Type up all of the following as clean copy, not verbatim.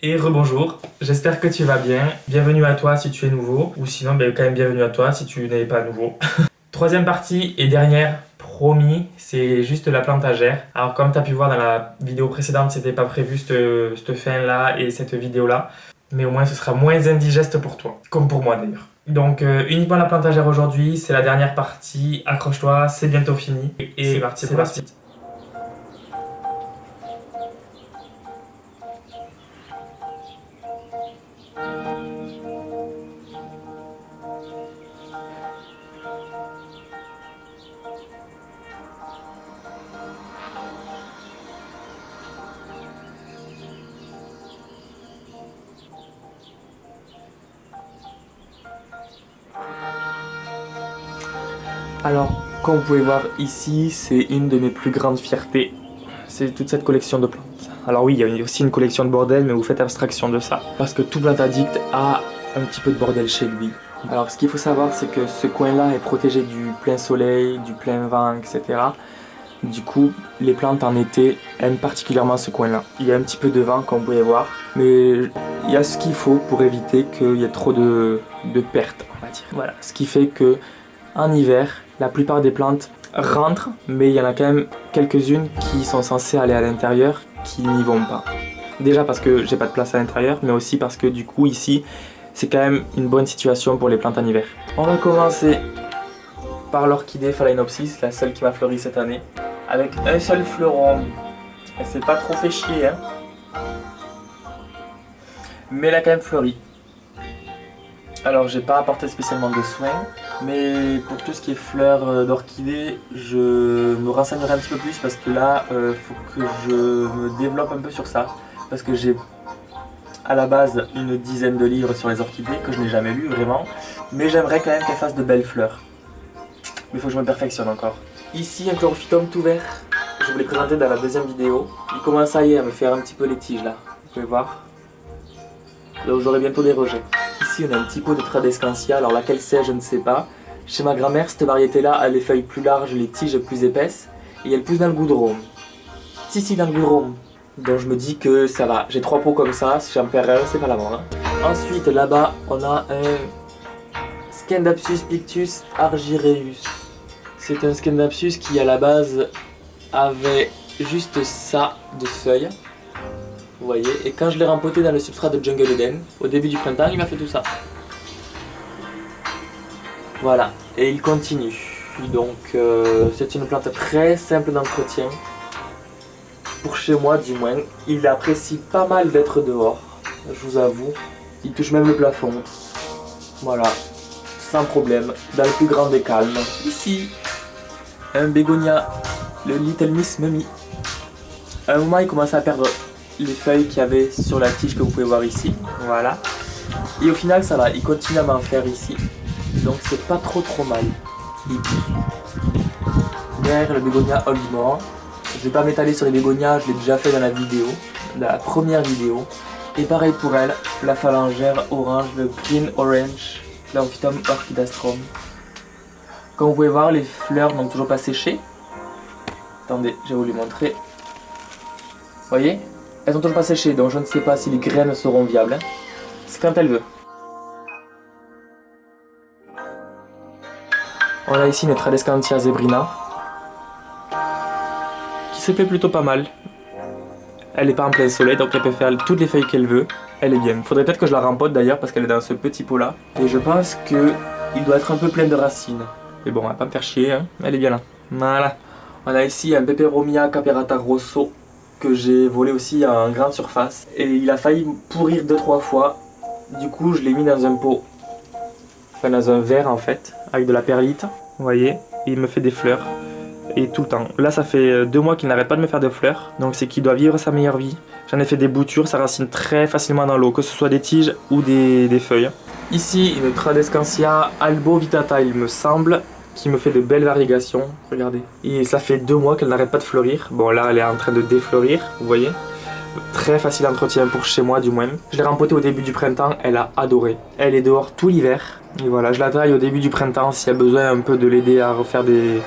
Et rebonjour, j'espère que tu vas bien. Bienvenue à toi si tu es nouveau, ou sinon quand même bienvenue à toi si tu n'es pas nouveau. Troisième partie et dernière, promis, c'est juste la plantagère. Alors comme tu as pu voir dans la vidéo précédente, c'était pas prévu cette fin là et cette vidéo là. Mais au moins ce sera moins indigeste pour toi, comme pour moi d'ailleurs. Donc uniquement la plantagère aujourd'hui, c'est la dernière partie, accroche-toi, c'est bientôt fini. Et c'est parti. Alors, comme vous pouvez voir ici, c'est une de mes plus grandes fiertés. C'est toute cette collection de plantes. Alors oui, il y a aussi une collection de bordel, mais vous faites abstraction de ça. Parce que tout plant addict a un petit peu de bordel chez lui. Alors ce qu'il faut savoir, c'est que ce coin-là est protégé du plein soleil, du plein vent, etc. Du coup, les plantes en été aiment particulièrement ce coin-là. Il y a un petit peu de vent, comme vous pouvez voir, mais il y a ce qu'il faut pour éviter qu'il y ait trop de pertes, on va dire. Voilà, ce qui fait que en hiver, la plupart des plantes rentrent, mais il y en a quand même quelques-unes qui sont censées aller à l'intérieur, qui n'y vont pas. Déjà parce que j'ai pas de place à l'intérieur, mais aussi parce que du coup ici, c'est quand même une bonne situation pour les plantes en hiver. On va commencer par l'orchidée Phalaenopsis, la seule qui m'a fleuri cette année, avec un seul fleuron. Elle s'est pas trop fait chier, hein. Mais elle a quand même fleuri. Alors j'ai pas apporté spécialement de soins, mais pour tout ce qui est fleurs d'orchidées, je me renseignerai un petit peu plus parce que là, faut que je me développe un peu sur ça. Parce que j'ai à la base une dizaine de livres sur les orchidées que je n'ai jamais lu vraiment. Mais j'aimerais quand même qu'elles fassent de belles fleurs. Mais il faut que je me perfectionne encore. Ici un chlorophytum tout vert, je vous l'ai présenté dans la deuxième vidéo. Il commence à me faire un petit peu les tiges là, vous pouvez voir. Là où j'aurai bientôt des rejets. Ici on a un petit pot de Tradescantia, alors laquelle c'est je ne sais pas. Chez ma grand-mère cette variété là a les feuilles plus larges, les tiges plus épaisses et elle pousse dans le goudron. Si dans le goudron. Donc je me dis que ça va, j'ai 3 pots comme ça, si j'en perds un c'est pas la mort. Hein. Ensuite là-bas on a un Scindapsus pictus argyreus. C'est un Scindapsus qui à la base avait juste ça de feuilles. Vous voyez, et quand je l'ai rempoté dans le substrat de Jungle Eden, au début du printemps, il m'a fait tout ça. Voilà, et il continue. Donc c'est une plante très simple d'entretien. Pour chez moi du moins, il apprécie pas mal d'être dehors, je vous avoue. Il touche même le plafond. Voilà, sans problème, dans le plus grand des calmes. Ici, un bégonia, le Little Miss Mummy. À un moment, il commence à perdre les feuilles qu'il y avait sur la tige que vous pouvez voir ici, voilà. Et au final ça va, il continue à m'en faire ici, donc c'est pas trop mal. Il pousse. Derrière le bégonia Olimor, je vais pas m'étaler sur les bégonias, je l'ai déjà fait dans la vidéo, dans la première vidéo. Et pareil pour elle, la phalangère orange, le Green Orange, Chlorophytum orchidastrum. Comme vous pouvez voir, les fleurs n'ont toujours pas séché. Attendez, je vais vous les montrer. Vous voyez ? Elles sont toujours pas séchées, donc je ne sais pas si les graines seront viables. C'est quand elle veut. On a ici une Tradescantia zebrina qui se fait plutôt pas mal. Elle n'est pas en plein soleil, donc elle peut faire toutes les feuilles qu'elle veut. Elle est bien. Faudrait peut-être que je la rempote d'ailleurs parce qu'elle est dans ce petit pot là. Et je pense qu'il doit être un peu plein de racines. Mais bon, on va pas me faire chier, hein. Elle est bien là. Voilà. On a ici un Peperomia caperata rosso que j'ai volé aussi en grande surface et il a failli pourrir 2-3 fois. Du coup je l'ai mis dans un pot, enfin dans un verre en fait, avec de la perlite, vous voyez, et il me fait des fleurs, et tout le temps. Là ça fait 2 mois qu'il n'arrête pas de me faire de fleurs, donc c'est qu'il doit vivre sa meilleure vie. J'en ai fait des boutures, ça racine très facilement dans l'eau, que ce soit des tiges ou des feuilles. Ici une Tradescantia albovitata il me semble, qui me fait de belles variegations, regardez. Et ça fait 2 mois qu'elle n'arrête pas de fleurir. Bon là elle est en train de défleurir, vous voyez. Très facile d'entretien pour chez moi du moins. Je l'ai rempotée au début du printemps, elle a adoré. Elle est dehors tout l'hiver. Et voilà, je la taille au début du printemps s'il y a besoin un peu de l'aider à refaire des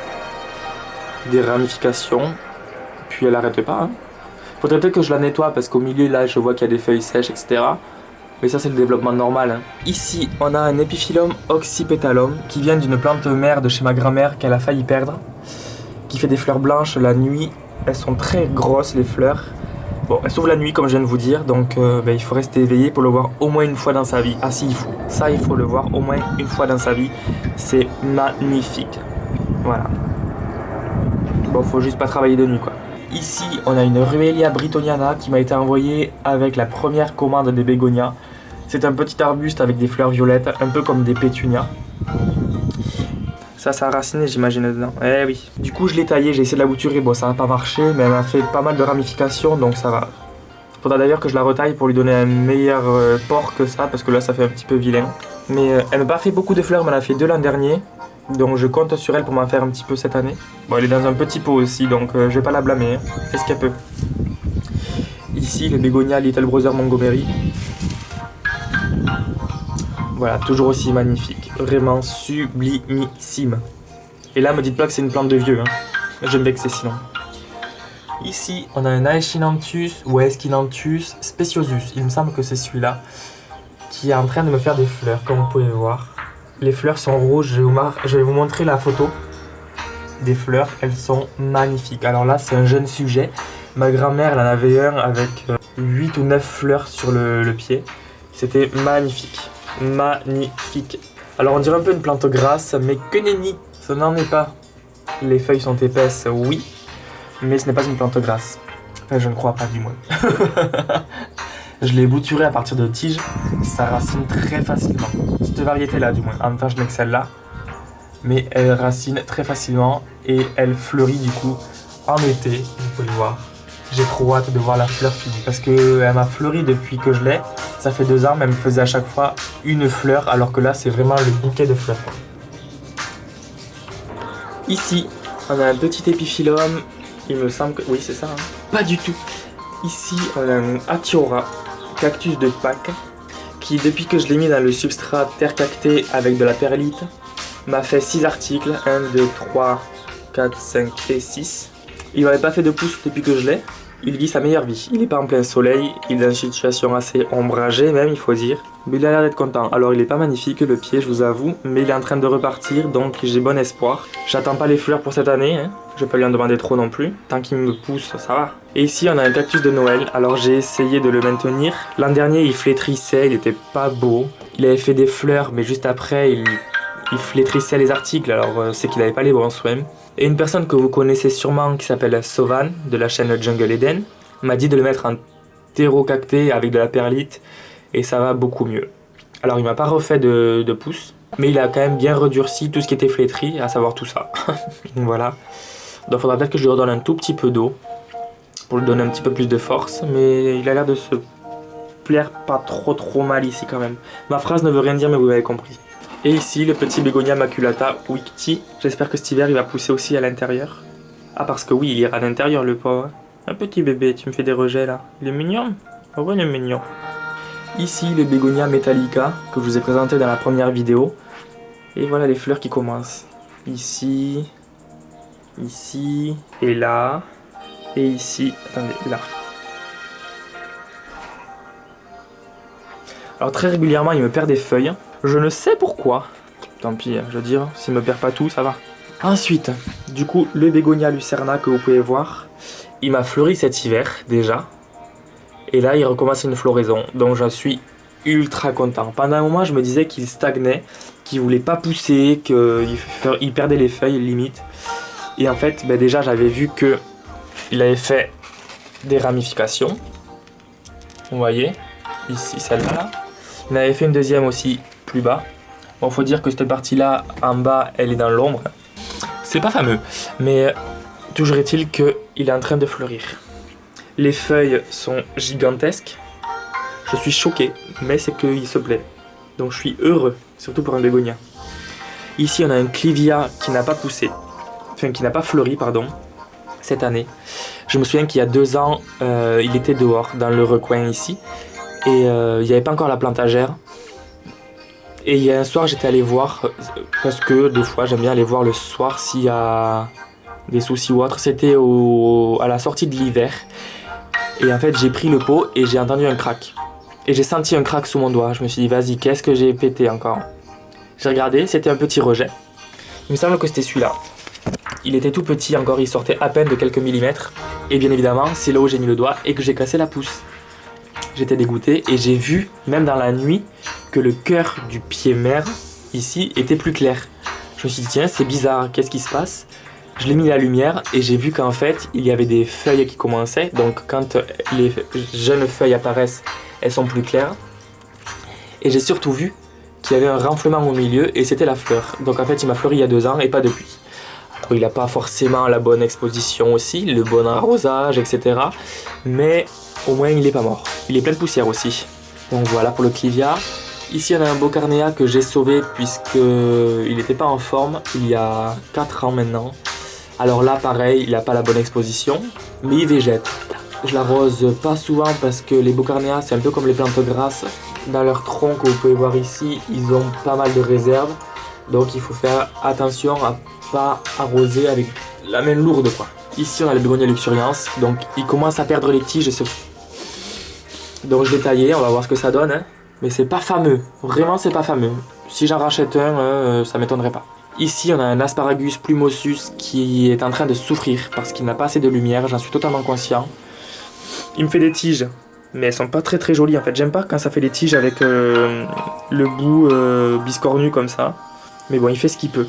ramifications. Puis elle n'arrête pas. Hein. Faudrait peut-être que je la nettoie parce qu'au milieu là je vois qu'il y a des feuilles sèches, etc. Mais ça c'est le développement normal. Hein. Ici on a un Epiphyllum oxypetalum qui vient d'une plante mère de chez ma grand-mère qu'elle a failli perdre. Qui fait des fleurs blanches la nuit. Elles sont très grosses les fleurs. Bon, elles s'ouvrent la nuit comme je viens de vous dire. Donc il faut rester éveillé pour le voir au moins une fois dans sa vie. Ah si il faut. Ça il faut le voir au moins une fois dans sa vie. C'est magnifique. Voilà. Bon, faut juste pas travailler de nuit quoi. Ici, on a une Ruellia britoniana qui m'a été envoyée avec la première commande des bégonias. C'est un petit arbuste avec des fleurs violettes, un peu comme des pétunias. Ça a raciné, j'imagine, dedans. Eh oui. Du coup, je l'ai taillé, j'ai essayé de la bouturer. Bon, ça n'a pas marché, mais elle m'a fait pas mal de ramifications, donc ça va. Faudra d'ailleurs que je la retaille pour lui donner un meilleur port que ça, parce que là, ça fait un petit peu vilain. Mais elle m'a pas fait beaucoup de fleurs, mais elle en a fait 2 l'an dernier. Donc je compte sur elle pour m'en faire un petit peu cette année. Bon, elle est dans un petit pot aussi, donc je vais pas la blâmer. Hein. Qu'est-ce qu'elle peut. Ici, les bégonias Little Brother Montgomery. Voilà, toujours aussi magnifique. Vraiment sublimissime. Et là, me dites pas que c'est une plante de vieux. Hein. Je me vexer sinon. Ici, on a un Aeschinanthus ou Aeschinanthus speciosus. Il me semble que c'est celui-là qui est en train de me faire des fleurs, comme vous pouvez voir. Les fleurs sont rouges, je vais vous montrer la photo des fleurs, elles sont magnifiques. Alors là, c'est un jeune sujet. Ma grand-mère, elle en avait un avec 8 ou 9 fleurs sur le pied. C'était magnifique, magnifique. Alors on dirait un peu une plante grasse, mais que nenni, ce n'en est pas. Les feuilles sont épaisses, oui, mais ce n'est pas une plante grasse. Enfin, je ne crois pas du moins. Je l'ai bouturé à partir de tiges, ça racine très facilement. Cette variété-là, du moins. En même temps, je n'ai que celle-là. Mais elle racine très facilement et elle fleurit du coup en été, vous pouvez le voir. J'ai trop hâte de voir la fleur finie parce qu'elle m'a fleuri depuis que je l'ai. Ça fait 2 ans, mais elle me faisait à chaque fois une fleur, alors que là, c'est vraiment le bouquet de fleurs. Ici, on a un petit épiphyllum. Il me semble que... Oui, c'est ça. Hein. Pas du tout. Ici, on a un Atiora, cactus de Pâques, qui depuis que je l'ai mis dans le substrat terre cactée avec de la perlite, m'a fait 6 articles, 1, 2, 3, 4, 5 et 6. Il n'avait pas fait de pouce depuis que je l'ai, il vit sa meilleure vie. Il n'est pas en plein soleil, il est dans une situation assez ombragée même il faut dire, mais il a l'air d'être content. Alors il n'est pas magnifique le pied je vous avoue, mais il est en train de repartir donc j'ai bon espoir. J'attends pas les fleurs pour cette année, hein. Je vais pas lui en demander trop non plus, tant qu'il me pousse ça va. Et ici on a un cactus de Noël, alors j'ai essayé de le maintenir. L'an dernier il flétrissait, il était pas beau. Il avait fait des fleurs mais juste après il flétrissait les articles, alors c'est qu'il n'avait pas les bons soins. Et une personne que vous connaissez sûrement qui s'appelle Sovan de la chaîne Jungle Eden m'a dit de le mettre en terreau cacté avec de la perlite et ça va beaucoup mieux. Alors il m'a pas refait de pouce, mais il a quand même bien redurci tout ce qui était flétri, à savoir tout ça. Voilà. Donc il faudra peut-être que je lui redonne un tout petit peu d'eau pour lui donner un petit peu plus de force, mais il a l'air de se plaire pas trop mal ici quand même. Ma phrase ne veut rien dire mais vous m'avez compris. Et ici, le petit Bégonia maculata Wicti. J'espère que cet hiver, il va pousser aussi à l'intérieur. Ah, parce que oui, il ira à l'intérieur, le pauvre. Un petit bébé, tu me fais des rejets, là. Il est mignon. Oh, ouais, il est mignon. Ici, le Bégonia metallica, que je vous ai présenté dans la première vidéo. Et voilà les fleurs qui commencent. Ici, ici, et là, et ici. Attendez, là. Alors très régulièrement, il me perd des feuilles. Je ne sais pourquoi. Tant pis, je veux dire, s'il me perd pas tout, ça va. Ensuite, du coup, le Bégonia lucerna que vous pouvez voir, il m'a fleuri cet hiver déjà. Et là, il recommence une floraison. Donc j'en suis ultra content. Pendant un moment, je me disais qu'il stagnait, qu'il voulait pas pousser, qu'il perdait les feuilles limite. Et en fait, ben déjà, j'avais vu que il avait fait des ramifications. Vous voyez, ici, celle-là. Il en avait fait une deuxième aussi plus bas. Bon, faut dire que cette partie-là, en bas, elle est dans l'ombre. C'est pas fameux, mais toujours est-il qu'il est en train de fleurir. Les feuilles sont gigantesques. Je suis choqué, mais c'est qu'il se plaît. Donc je suis heureux, surtout pour un bégonia. Ici, on a un clivia qui n'a pas poussé. Enfin, qui n'a pas fleuri, pardon, cette année. Je me souviens qu'il y a 2 ans, il était dehors, dans le recoin ici. Et il n'y avait pas encore la plantagère. Et il y a un soir, j'étais allé voir, parce que des fois, j'aime bien aller voir le soir s'il y a des soucis ou autre. C'était à la sortie de l'hiver. Et en fait, j'ai pris le pot et j'ai entendu un crack. Et j'ai senti un crack sous mon doigt. Je me suis dit, vas-y, qu'est-ce que j'ai pété encore? J'ai regardé, c'était un petit rejet. Il me semble que c'était celui-là. Il était tout petit encore, il sortait à peine de quelques millimètres. Et bien évidemment, c'est là où j'ai mis le doigt et que j'ai cassé la pousse. J'étais dégoûté et j'ai vu, même dans la nuit, que le cœur du pied mère, ici, était plus clair. Je me suis dit, tiens, c'est bizarre, qu'est-ce qui se passe? Je l'ai mis à la lumière et j'ai vu qu'en fait, il y avait des feuilles qui commençaient. Donc quand les jeunes feuilles apparaissent, elles sont plus claires. Et j'ai surtout vu qu'il y avait un renflement au milieu et c'était la fleur. Donc en fait, il m'a fleuri il y a 2 ans et pas depuis. Alors, il n'a pas forcément la bonne exposition aussi, le bon arrosage, etc. Mais au moins, il n'est pas mort. Il est plein de poussière aussi. Donc voilà pour le Clivia. Ici, on a un Beaucarnea que j'ai sauvé puisqu'il n'était pas en forme il y a 4 ans maintenant. Alors là, pareil, il n'a pas la bonne exposition, mais il végète. Je l'arrose pas souvent parce que les Beaucarnea, c'est un peu comme les plantes grasses. Dans leur tronc, que vous pouvez voir ici, ils ont pas mal de réserves. Donc il faut faire attention à pas arroser avec la main lourde, quoi. Ici, on a le Bégonia luxurians, donc il commence à perdre les tiges. Donc je l'ai taillé, on va voir ce que ça donne. Hein. Mais c'est pas fameux, vraiment c'est pas fameux. Si j'en rachète un, ça m'étonnerait pas. Ici, on a un Asparagus plumosus qui est en train de souffrir parce qu'il n'a pas assez de lumière, j'en suis totalement conscient. Il me fait des tiges, mais elles sont pas très jolies en fait. J'aime pas quand ça fait des tiges avec le bout biscornu comme ça. Mais bon, il fait ce qu'il peut.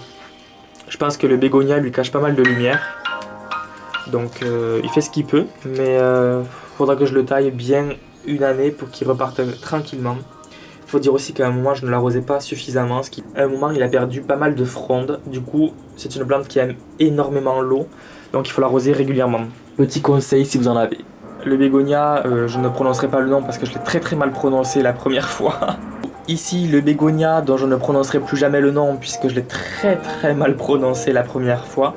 Je pense que le bégonia lui cache pas mal de lumière. Donc il fait ce qu'il peut, mais faudra que je le taille bien 1 année pour qu'il reparte tranquillement. Il faut dire aussi qu'à un moment je ne l'arrosais pas suffisamment, à un moment il a perdu pas mal de fronde, du coup c'est une plante qui aime énormément l'eau, donc il faut l'arroser régulièrement. Petit conseil si vous en avez. Le bégonia, je ne prononcerai pas le nom parce que je l'ai très mal prononcé la première fois. Ici le bégonia dont je ne prononcerai plus jamais le nom puisque je l'ai très mal prononcé la première fois.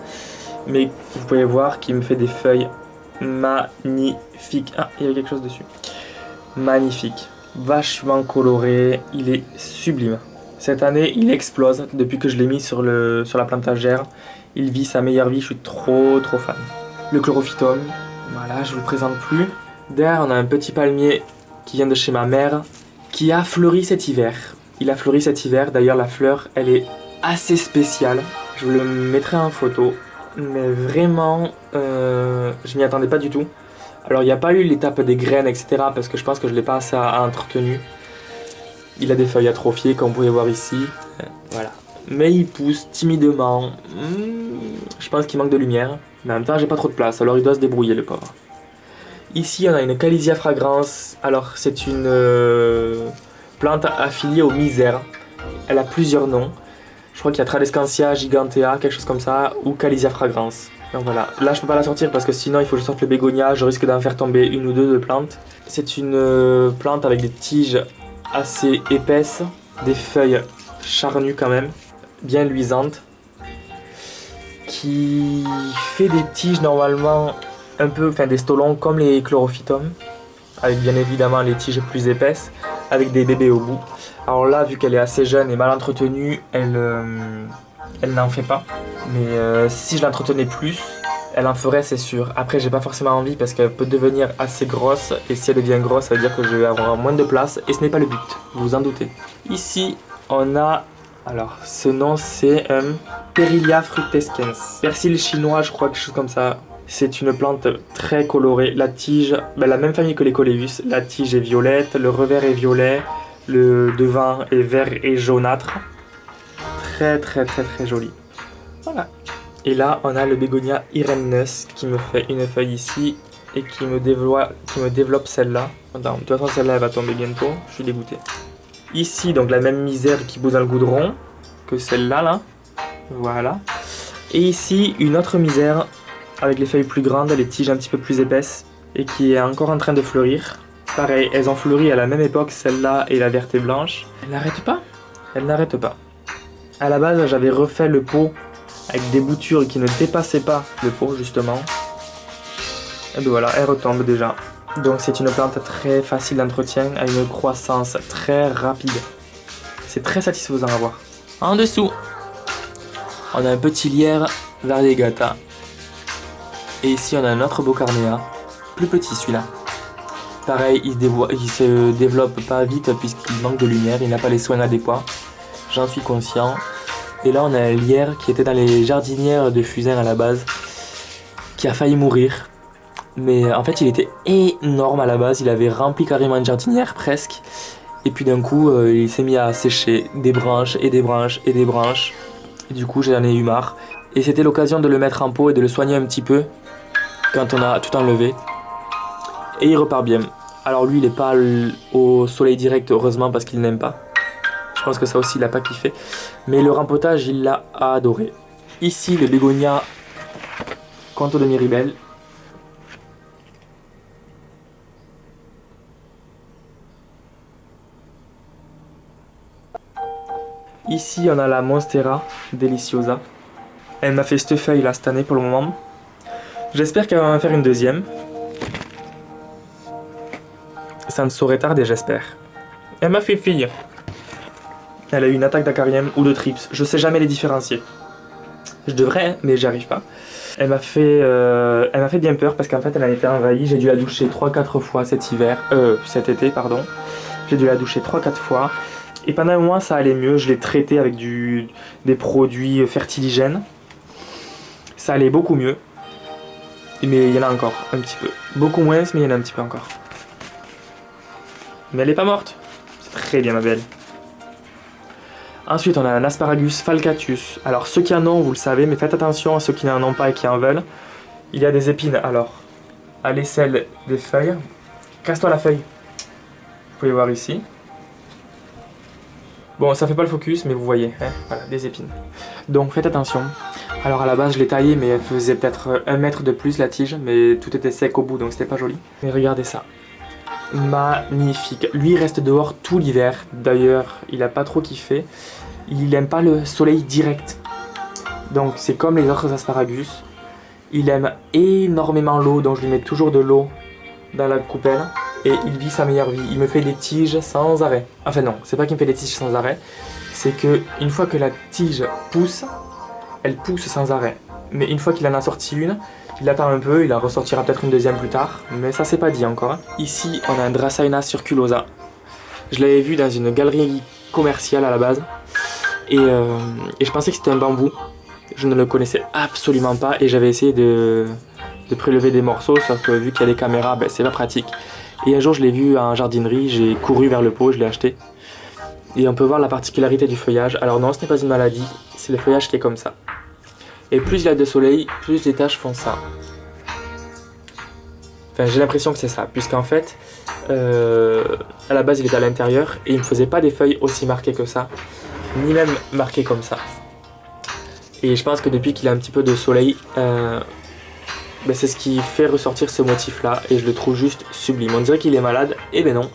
Mais vous pouvez voir qu'il me fait des feuilles magnifiques. Ah, il y avait quelque chose dessus. Magnifique. Vachement coloré, il est sublime. Cette année, il explose depuis que je l'ai mis sur la plantagère. Il vit sa meilleure vie, je suis trop fan. Le chlorophytum, voilà, je vous le présente plus. Derrière, on a un petit palmier qui vient de chez ma mère, qui a fleuri cet hiver. Il a fleuri cet hiver, d'ailleurs la fleur, elle est assez spéciale. Je vous le mettrai en photo, mais vraiment, je m'y attendais pas du tout. Alors il n'y a pas eu l'étape des graines, etc. parce que je pense que je ne l'ai pas assez entretenu. Il a des feuilles atrophiées comme vous pouvez voir ici. Voilà. Mais il pousse timidement. Je pense qu'il manque de lumière. Mais en même temps j'ai pas trop de place, alors il doit se débrouiller le pauvre. Ici on a une Calesia fragrans. Alors c'est une plante affiliée au misère. Elle a plusieurs noms. Je crois qu'il y a Tradescantia gigantea, quelque chose comme ça, ou Calesia fragrans. Donc voilà, là je peux pas la sortir parce que sinon il faut que je sorte le bégonia, je risque d'en faire tomber 1 ou 2 de plantes. C'est une plante avec des tiges assez épaisses, des feuilles charnues quand même, bien luisantes, qui fait des tiges normalement un peu, enfin des stolons comme les chlorophytum, avec bien évidemment les tiges plus épaisses, avec des bébés au bout. Alors là, vu qu'elle est assez jeune et mal entretenue, elle n'en fait pas. Mais si je l'entretenais plus, elle en ferait, c'est sûr. Après, j'ai pas forcément envie parce qu'elle peut devenir assez grosse. Et si elle devient grosse, ça veut dire que je vais avoir moins de place. Et ce n'est pas le but, vous vous en doutez. Ici, on a... Alors, ce nom, c'est Perilia fructescens. Persil chinois, je crois, quelque chose comme ça. C'est une plante très colorée. La tige, la même famille que les coléus. La tige est violette, le revers est violet. Le devant est vert et jaunâtre. Très joli. Voilà. Et là, on a le bégonia Irenaeus qui me fait une feuille ici et qui me développe celle-là. De toute façon, celle-là, elle va tomber bientôt. Je suis dégoûté. Ici, donc la même misère qui pousse dans le goudron que celle-là, là. Voilà. Et ici, une autre misère avec les feuilles plus grandes, les tiges un petit peu plus épaisses et qui est encore en train de fleurir. Pareil, elles ont fleuri à la même époque, celle-là et la verte et blanche. Elle n'arrête pas. Elle n'arrête pas. À la base, j'avais refait le pot avec des boutures qui ne dépassaient pas le pot, justement. Et bien voilà, elle retombe déjà. Donc c'est une plante très facile d'entretien, à une croissance très rapide. C'est très satisfaisant à voir. En dessous, on a un petit lierre variegata. Et ici, on a un autre Beaucarnea, plus petit celui-là. pareil, il se développe pas vite puisqu'il manque de lumière, il n'a pas les soins adéquats. J'en suis conscient. Et là, on a un lierre qui était dans les jardinières de Fusain à la base, qui a failli mourir. Mais en fait, il était énorme à la base, il avait rempli carrément une jardinière presque. Et puis d'un coup, il s'est mis à sécher des branches et des branches et des branches. Et du coup, j'en ai eu marre. Et c'était l'occasion de le mettre en pot et de le soigner un petit peu quand on a tout enlevé. Et il repart bien. Alors lui, il n'est pas au soleil direct, heureusement, parce qu'il n'aime pas. Je pense que ça aussi, il n'a pas kiffé. Mais le rempotage, il l'a adoré. Ici, le bégonia Canto de Miribel. Ici, on a la Monstera Deliciosa. Elle m'a fait cette feuille là cette année pour le moment. J'espère qu'elle va en faire une deuxième. Ça ne saurait tarder, j'espère. Elle m'a fait fille. Elle a eu une attaque d'acarium ou de trips. Je sais jamais les différencier. Je devrais, mais j'y arrive pas. Elle m'a fait bien peur parce qu'en fait, elle a été envahie. J'ai dû la doucher 3-4 fois cet été, pardon. J'ai dû la doucher 3-4 fois. Et pendant un mois, ça allait mieux. Je l'ai traité avec des produits fertiligènes. Ça allait beaucoup mieux. Mais il y en a encore un petit peu. Beaucoup moins, mais il y en a un petit peu encore. Mais elle n'est pas morte. C'est très bien, ma belle. Ensuite, on a un asparagus falcatus. Alors, ceux qui en ont, vous le savez, mais faites attention à ceux qui n'en ont pas et qui en veulent. Il y a des épines. Alors, à l'aisselle des feuilles. Casse-toi la feuille. Vous pouvez voir ici. Bon, ça fait pas le focus, mais vous voyez, hein, voilà, des épines. Donc, faites attention. Alors, à la base, je l'ai taillée, mais elle faisait peut-être 1 mètre de plus, la tige, mais tout était sec au bout, donc c'était pas joli. Mais regardez ça. Magnifique. Lui, il reste dehors tout l'hiver. D'ailleurs, il a pas trop kiffé. Il aime pas le soleil direct. Donc, c'est comme les autres asparagus. Il aime énormément l'eau, donc je lui mets toujours de l'eau dans la coupelle. Et il vit sa meilleure vie. Il me fait des tiges sans arrêt. Enfin non, c'est pas qu'il me fait des tiges sans arrêt. C'est que une fois que la tige pousse, elle pousse sans arrêt. Mais une fois qu'il en a sorti une, il attend un peu, il en ressortira peut-être une deuxième plus tard. Mais ça c'est pas dit encore. Ici, on a un Dracaena circulosa. Je l'avais vu dans une galerie commerciale à la base. Et je pensais que c'était un bambou. Je ne le connaissais absolument pas. Et j'avais essayé de prélever des morceaux. Sauf que vu qu'il y a des caméras, ben, c'est pas pratique. Et un jour je l'ai vu en jardinerie, j'ai couru vers le pot, je l'ai acheté. Et on peut voir la particularité du feuillage. Alors non, ce n'est pas une maladie, c'est le feuillage qui est comme ça. Et plus il a de soleil, plus les taches font ça. Enfin, j'ai l'impression que c'est ça, puisqu'en fait, à la base il était à l'intérieur et il ne faisait pas des feuilles aussi marquées que ça, ni même marquées comme ça. Et je pense que depuis qu'il a un petit peu de soleil, ben c'est ce qui fait ressortir ce motif là et je le trouve juste sublime. On dirait qu'il est malade, et ben non.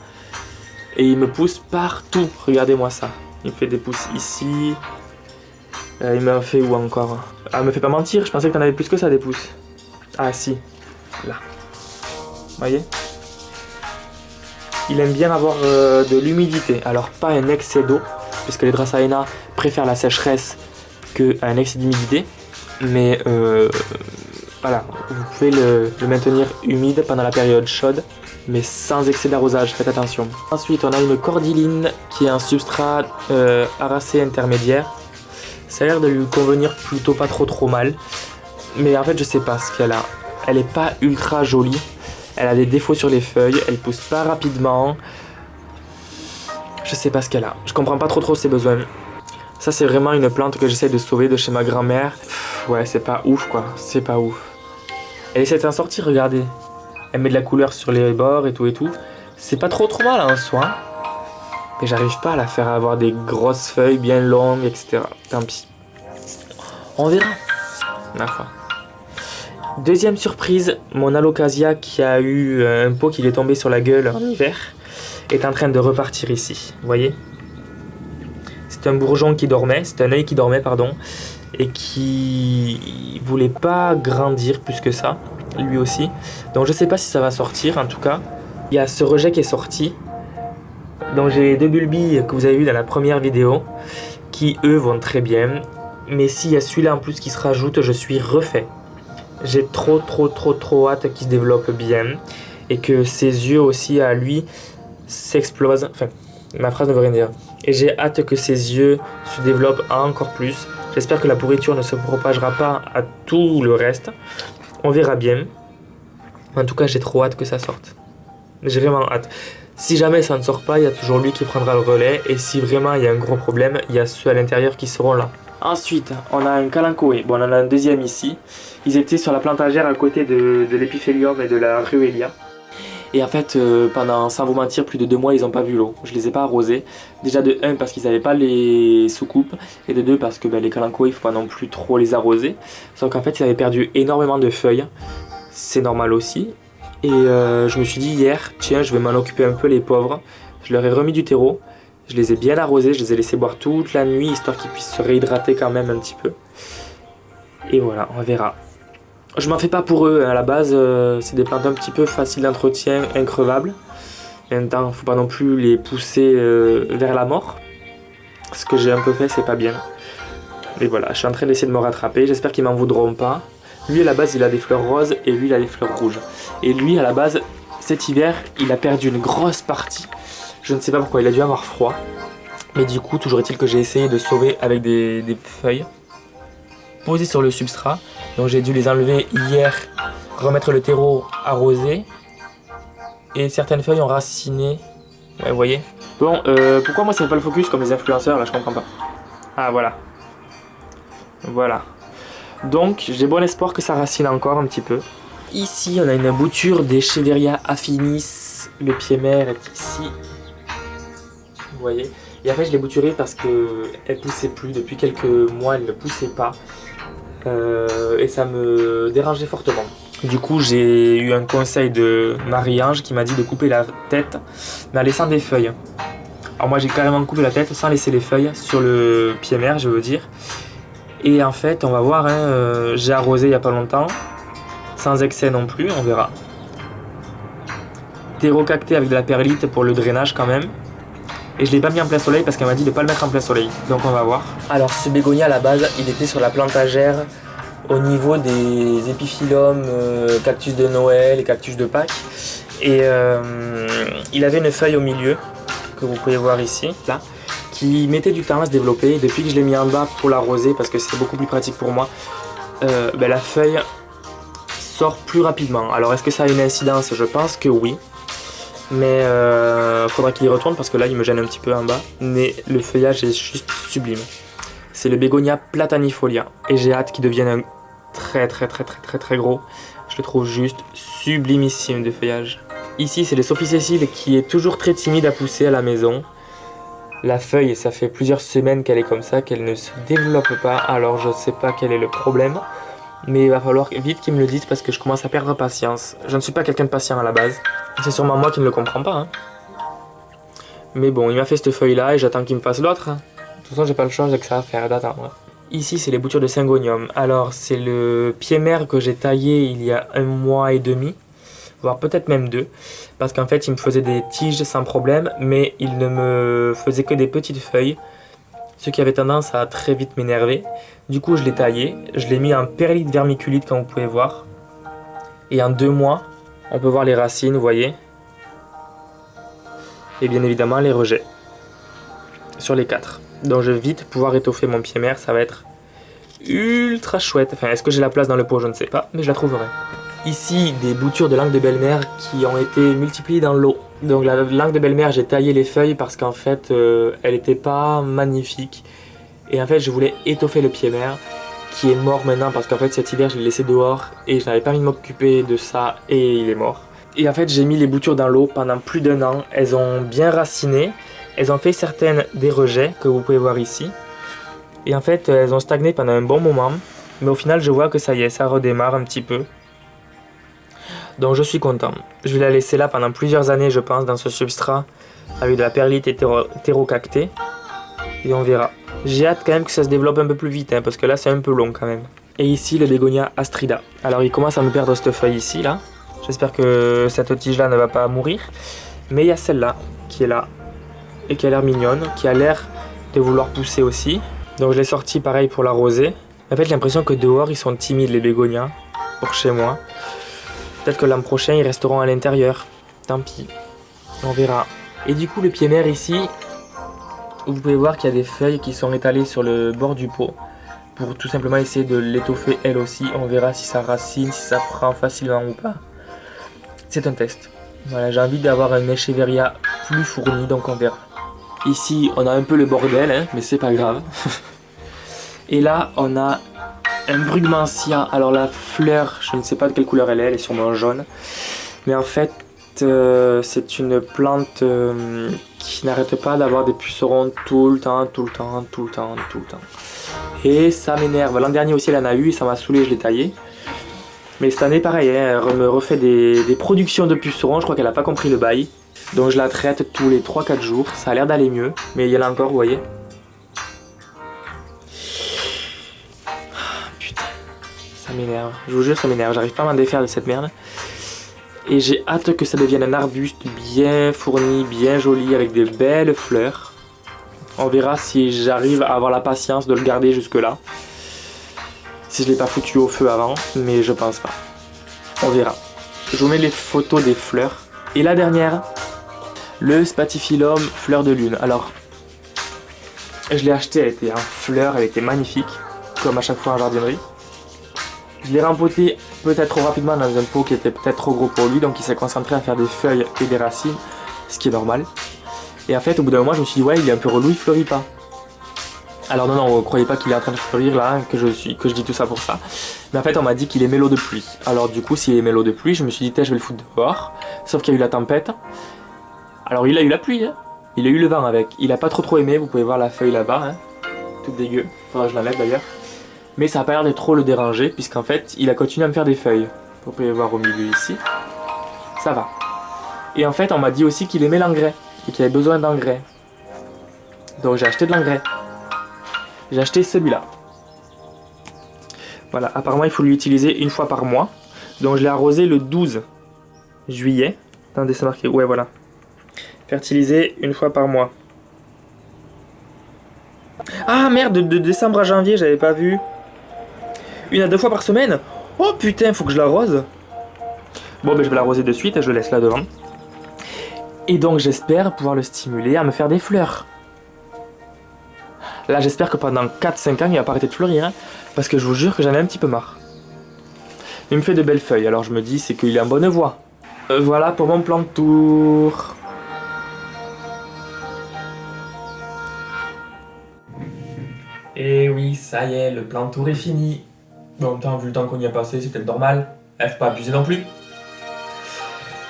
Et il me pousse partout, regardez-moi ça. Il me fait des pousses ici. Il m'a fait où encore? Ah, me fait pas mentir, je pensais que t'en avais plus que ça des pousses. Ah si, là. Vous voyez? Il aime bien avoir de l'humidité, alors pas un excès d'eau, puisque les Dracaena préfèrent la sécheresse qu'un excès d'humidité. Mais voilà, vous pouvez le maintenir humide pendant la période chaude, mais sans excès d'arrosage, faites attention. Ensuite, on a une cordyline qui est un substrat aracé intermédiaire. Ça a l'air de lui convenir plutôt pas trop mal. Mais en fait, je sais pas ce qu'elle a. Elle est pas ultra jolie. Elle a des défauts sur les feuilles, elle pousse pas rapidement. Je sais pas ce qu'elle a. Je comprends pas trop ses besoins. Ça, c'est vraiment une plante que j'essaie de sauver de chez ma grand-mère. Ouais, c'est pas ouf quoi, c'est pas ouf. Elle essaie de s'en sortir, regardez. Elle met de la couleur sur les bords et tout. C'est pas trop mal en soi. Mais j'arrive pas à la faire avoir des grosses feuilles bien longues, etc. Tant pis. On verra. D'accord. Deuxième surprise, mon alocasia qui a eu un pot qui lui est tombé sur la gueule en hiver est en train de repartir ici. Vous voyez? C'est un bourgeon qui dormait, c'est un œil qui dormait, pardon. Et qui voulait pas grandir plus que ça, lui aussi. Donc je sais pas si ça va sortir, en tout cas. Il y a ce rejet qui est sorti. Donc j'ai 2 bulbilles que vous avez vu dans la première vidéo, qui eux vont très bien. Mais s'il y a celui-là en plus qui se rajoute, je suis refait. J'ai trop hâte qu'il se développe bien. et que ses yeux aussi à lui s'explosent. Enfin, ma phrase ne veut rien dire. Et j'ai hâte que ses yeux se développent encore plus. J'espère que la pourriture ne se propagera pas à tout le reste. On verra bien. En tout cas, j'ai trop hâte que ça sorte. J'ai vraiment hâte. Si jamais ça ne sort pas, il y a toujours lui qui prendra le relais. Et si vraiment il y a un gros problème, il y a ceux à l'intérieur qui seront là. Ensuite, on a un Kalanchoé. Bon, on en a un deuxième ici. Ils étaient sur la plantagère à côté de l'épiphélium et de la ruellia. Et en fait, pendant, sans vous mentir, plus de 2 mois, ils n'ont pas vu l'eau. Je les ai pas arrosés. Déjà de 1 parce qu'ils n'avaient pas les soucoupes. Et de 2 parce que les Kalanchoé, il ne faut pas non plus trop les arroser. Sauf qu'en fait, ils avaient perdu énormément de feuilles. C'est normal aussi. Et je me suis dit hier, tiens, je vais m'en occuper un peu les pauvres. Je leur ai remis du terreau. Je les ai bien arrosés, je les ai laissés boire toute la nuit, histoire qu'ils puissent se réhydrater quand même un petit peu. Et voilà, on verra. Je m'en fais pas pour eux, à la base, c'est des plantes un petit peu faciles d'entretien, increvables. En même temps, faut pas non plus les pousser vers la mort. Ce que j'ai un peu fait, c'est pas bien. Mais voilà, je suis en train d'essayer de me rattraper, j'espère qu'ils m'en voudront pas. Lui, à la base, il a des fleurs roses et lui, il a des fleurs rouges. Et lui, à la base, cet hiver, il a perdu une grosse partie. Je ne sais pas pourquoi, il a dû avoir froid. Mais du coup, toujours est-il que j'ai essayé de sauver avec des feuilles posées sur le substrat. Donc j'ai dû les enlever hier, remettre le terreau arrosé. Et certaines feuilles ont raciné. Ouais, vous voyez. Bon, pourquoi moi ça fait pas le focus comme les influenceurs, là, je comprends pas. Ah, voilà. Voilà. Donc, j'ai bon espoir que ça racine encore un petit peu. Ici, on a une bouture d'Echeveria affinis. Le pied mère est ici. Vous voyez. Et en fait, je l'ai bouturée parce qu'elle poussait plus. Depuis quelques mois, elle ne poussait pas. Et ça me dérangeait fortement. Du coup, j'ai eu un conseil de Marie-Ange qui m'a dit de couper la tête, mais en laissant des feuilles. Alors moi, j'ai carrément coupé la tête sans laisser les feuilles sur le pied mère, je veux dire. Et en fait, on va voir, hein, j'ai arrosé il n'y a pas longtemps, sans excès non plus, on verra. Terreau-cacté avec de la perlite pour le drainage quand même. Et je l'ai pas mis en plein soleil parce qu'elle m'a dit de pas le mettre en plein soleil. Donc on va voir. Alors ce bégonia à la base, il était sur la plantagère au niveau des épiphyllums, cactus de Noël et cactus de Pâques. Et il avait une feuille au milieu, que vous pouvez voir ici, là, qui mettait du temps à se développer. Depuis que je l'ai mis en bas pour l'arroser, parce que c'est beaucoup plus pratique pour moi, la feuille sort plus rapidement. Alors est-ce que ça a une incidence? Je pense que oui. Mais faudra qu'il y retourne parce que là il me gêne un petit peu en bas. Mais le feuillage est juste sublime. C'est le bégonia platanifolia. Et j'ai hâte qu'il devienne un très gros. Je le trouve juste sublimissime de feuillage. Ici c'est le Sophie Cécile qui est toujours très timide à pousser à la maison. La feuille, ça fait plusieurs semaines qu'elle est comme ça, qu'elle ne se développe pas. Alors je sais pas quel est le problème. Mais il va falloir vite qu'ils me le disent parce que je commence à perdre patience. Je ne suis pas quelqu'un de patient à la base. C'est sûrement moi qui ne le comprends pas. Hein. Mais bon, il m'a fait cette feuille là et j'attends qu'il me fasse l'autre. Hein. De toute façon, j'ai pas le choix, j'ai que ça à faire d'attendre. Ici, c'est les boutures de syngonium. Alors, c'est le pied mère que j'ai taillé il y a 1 mois et demi. Voire peut-être même 2. Parce qu'en fait, il me faisait des tiges sans problème. Mais il ne me faisait que des petites feuilles. Ce qui avait tendance à très vite m'énerver. Du coup, je l'ai taillé. Je l'ai mis en perlite vermiculite, comme vous pouvez voir. Et en 2 mois, on peut voir les racines, vous voyez. Et bien évidemment, les rejets. Sur les 4. Donc, je vais vite pouvoir étoffer mon pied mère. Ça va être ultra chouette. Enfin, est-ce que j'ai la place dans le pot? Je ne sais pas. Mais je la trouverai. Ici, des boutures de langue de belle-mère qui ont été multipliées dans l'eau. Donc la langue de belle-mère, j'ai taillé les feuilles parce qu'en fait, elle n'était pas magnifique. Et en fait, je voulais étoffer le pied mère qui est mort maintenant parce qu'en fait, cet hiver, je l'ai laissé dehors et je n'avais pas envie de m'occuper de ça et il est mort. Et en fait, j'ai mis les boutures dans l'eau pendant plus d'1 an. Elles ont bien raciné. Elles ont fait certaines des rejets que vous pouvez voir ici. Et en fait, elles ont stagné pendant un bon moment. Mais au final, je vois que ça y est, ça redémarre un petit peu. Donc je suis content. Je vais la laisser là pendant plusieurs années, je pense, dans ce substrat avec de la perlite et terreau-cacté. Et on verra. J'ai hâte quand même que ça se développe un peu plus vite, hein, parce que là c'est un peu long quand même. Et ici le bégonia astrida. Alors il commence à me perdre cette feuille ici, là. J'espère que cette tige-là ne va pas mourir. Mais il y a celle-là qui est là et qui a l'air mignonne, qui a l'air de vouloir pousser aussi. Donc je l'ai sortie pareil pour l'arroser. En fait j'ai l'impression que dehors ils sont timides les bégonias, pour chez moi. Peut-être que l'an prochain, ils resteront à l'intérieur. Tant pis, on verra. Et du coup, le pied mère ici, vous pouvez voir qu'il y a des feuilles qui sont étalées sur le bord du pot pour tout simplement essayer de l'étoffer elle aussi. On verra si ça racine, si ça prend facilement ou pas. C'est un test. Voilà, j'ai envie d'avoir un Echeveria plus fourni, donc on verra. Ici, on a un peu le bordel, hein, mais c'est pas grave. Et là, on a un Brugmansia. Alors la fleur, je ne sais pas de quelle couleur elle est sûrement jaune. Mais en fait, c'est une plante qui n'arrête pas d'avoir des pucerons tout le temps. Et ça m'énerve. L'an dernier aussi, elle en a eu, ça m'a saoulé, je l'ai taillé. Mais cette année, pareil, hein, elle me refait des productions de pucerons. Je crois qu'elle n'a pas compris le bail. Donc je la traite tous les 3-4 jours. Ça a l'air d'aller mieux. Mais il y en a encore, vous voyez. Putain. Ça m'énerve. Je vous jure, ça m'énerve. J'arrive pas à m'en défaire de cette merde. Et j'ai hâte que ça devienne un arbuste bien fourni, bien joli, avec des belles fleurs. On verra si j'arrive à avoir la patience de le garder jusque là. Si je ne l'ai pas foutu au feu avant, mais je pense pas. On verra. Je vous mets les photos des fleurs. Et la dernière, le Spathiphyllum fleur de lune. Alors, je l'ai acheté, elle était en fleurs, elle était magnifique, comme à chaque fois en jardinerie. Je l'ai rempoté peut-être trop rapidement dans un pot qui était peut-être trop gros pour lui, donc il s'est concentré à faire des feuilles et des racines, ce qui est normal. Et en fait, au bout d'un moment, je me suis dit, ouais, il est un peu relou, il fleurit pas. Alors non, croyez pas qu'il est en train de fleurir là, hein, que je dis tout ça pour ça. Mais en fait, on m'a dit qu'il est mélo de pluie. Alors du coup, s'il est mélo de pluie, je me suis dit, je vais le foutre dehors. Sauf qu'il y a eu la tempête. Alors il a eu la pluie, hein. Il a eu le vent avec. Il a pas trop aimé, vous pouvez voir la feuille là-bas, hein. Toute dégueu. Faudra que je l'enlève d'ailleurs. Mais ça a pas l'air de trop le déranger, puisqu'en fait, il a continué à me faire des feuilles. Vous pouvez voir au milieu ici. Ça va. Et en fait, on m'a dit aussi qu'il aimait l'engrais, et qu'il avait besoin d'engrais. Donc j'ai acheté de l'engrais. J'ai acheté celui-là. Voilà, apparemment il faut l'utiliser une fois par mois. Donc je l'ai arrosé le 12 juillet. Attendez, c'est marqué. Ouais, voilà. Fertiliser une fois par mois. Ah merde, de décembre à janvier, j'avais pas vu. 1 à 2 fois par semaine. Oh putain, faut que je l'arrose. Bon, ben je vais l'arroser de suite et je le laisse là devant. Et donc j'espère pouvoir le stimuler à me faire des fleurs. Là, j'espère que pendant 4-5 ans, il va pas arrêter de fleurir, hein, parce que je vous jure que j'en ai un petit peu marre. Il me fait de belles feuilles, alors je me dis, c'est qu'il est en bonne voie. Voilà pour mon plan de tour. Et oui, ça y est, le plan de tour est fini. Bon, en même temps, vu le temps qu'on y a passé, c'est peut-être normal. Faut pas abuser non plus.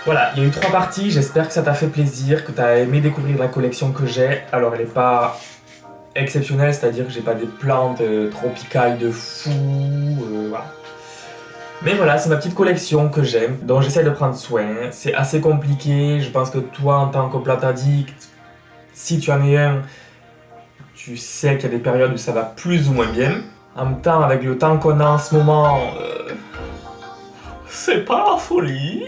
Voilà, il y a eu 3 parties, j'espère que ça t'a fait plaisir, que t'as aimé découvrir la collection que j'ai. Alors, elle est pas exceptionnelle, c'est-à-dire que j'ai pas des plantes tropicales de fou, voilà. Mais voilà, c'est ma petite collection que j'aime, dont j'essaie de prendre soin. C'est assez compliqué, je pense que toi, en tant que plante addict, si tu en es un, tu sais qu'il y a des périodes où ça va plus ou moins bien. En même temps, avec le temps qu'on a en ce moment, c'est pas la folie.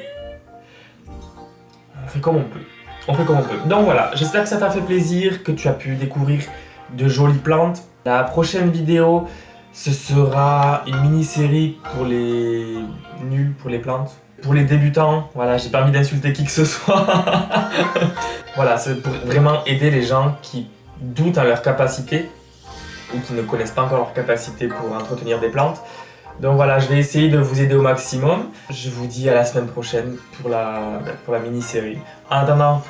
On fait comme on peut. On fait comme on peut. Donc voilà, j'espère que ça t'a fait plaisir, que tu as pu découvrir de jolies plantes. La prochaine vidéo, ce sera une mini-série pour les nuls, pour les plantes. Pour les débutants, voilà, j'ai pas envie d'insulter qui que ce soit. Voilà, c'est pour vraiment aider les gens qui doutent à leur capacité ou qui ne connaissent pas encore leur capacité pour entretenir des plantes. Donc voilà, je vais essayer de vous aider au maximum. Je vous dis à la semaine prochaine pour la mini-série. En attendant,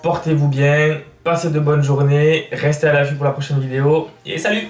portez-vous bien, passez de bonnes journées, restez à l'affût pour la prochaine vidéo et salut!